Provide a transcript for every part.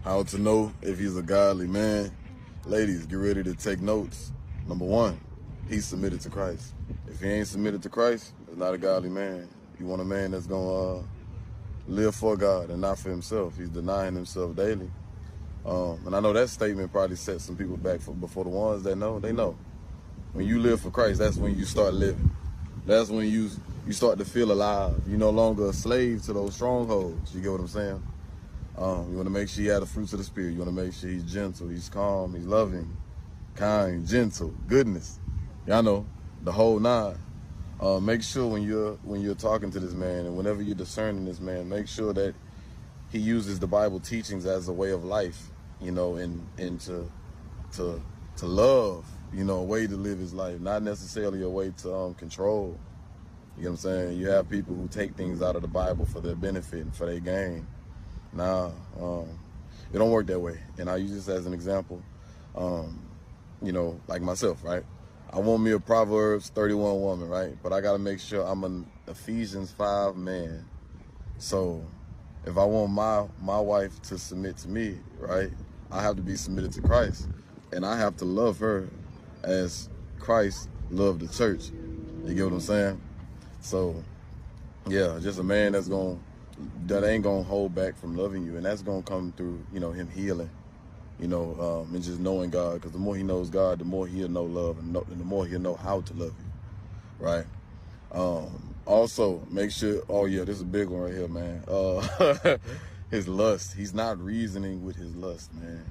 How to know if he's a godly man. Ladies, get ready to take notes. Number one, he's submitted to Christ. If he ain't submitted to Christ, he's not a godly man. You want a man that's going to live for God and not for himself. He's denying himself daily. And I know that statement probably set some people back before the ones that know, they know. When you live for Christ, that's when you start living. That's when you start to feel alive. You're no longer a slave to those strongholds. You get what I'm saying? You want to make sure you have the fruits of the Spirit. You want to make sure he's gentle, he's calm, he's loving, kind, gentle, goodness. Y'all know, the whole nine. Make sure when you're talking to this man and whenever you're discerning this man, make sure that he uses the Bible teachings as a way of life, you know, and to love, you know, a way to live his life, not necessarily a way to control. You know what I'm saying? You have people who take things out of the Bible for their benefit and for their gain. Nah, it don't work that way. And I use this as an example. You know, like myself, right? I want me a Proverbs 31 woman, right? But I got to make sure I'm an Ephesians 5 man. So if I want my wife to submit to me, right, I have to be submitted to Christ. And I have to love her as Christ loved the church. You get what I'm saying? So, yeah, just a man that ain't gonna hold back from loving you, and that's gonna come through, you know, him healing, you know, and just knowing God. Because the more he knows God, the more he'll know love, and the more he'll know how to love you, right? Also, make sure. Oh yeah, this is a big one right here, man. His lust. He's not reasoning with his lust, man.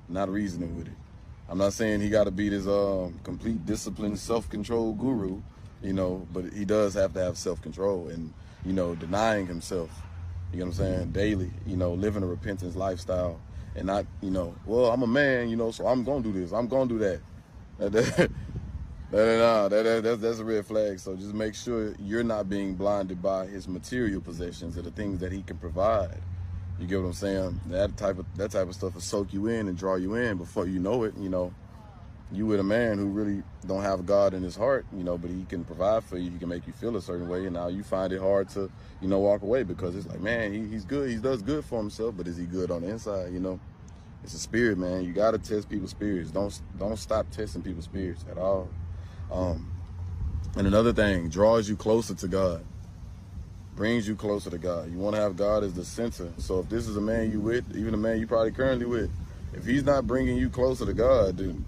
Not reasoning with it. I'm not saying he got to be this complete disciplined, self-control guru, you know, but he does have to have self-control and, you know, denying himself. You know what I'm saying? Daily, you know, living a repentance lifestyle and not, you know, well, I'm a man, you know, so I'm going to do this. I'm going to do that. That's a red flag. So just make sure you're not being blinded by his material possessions or the things that he can provide. You get what I'm saying? That type of stuff will soak you in and draw you in before you know it. You know, you with a man who really don't have God in his heart, you know, but he can provide for you. He can make you feel a certain way. And now you find it hard to, you know, walk away because it's like, man, he's good. He does good for himself, but is he good on the inside? You know, it's a spirit, man. You got to test people's spirits. Don't stop testing people's spirits at all. And another thing, draws you closer to God, brings you closer to God. You want to have God as the center. So if this is a man you with, even a man you probably currently with, if he's not bringing you closer to God, dude,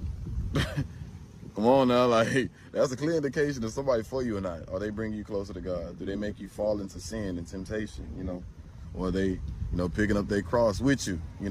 come on now, like, that's a clear indication of somebody for you or not. Are they bringing you closer to God? Do they make you fall into sin and temptation, you know? Or are they, you know, picking up their cross with you, you know?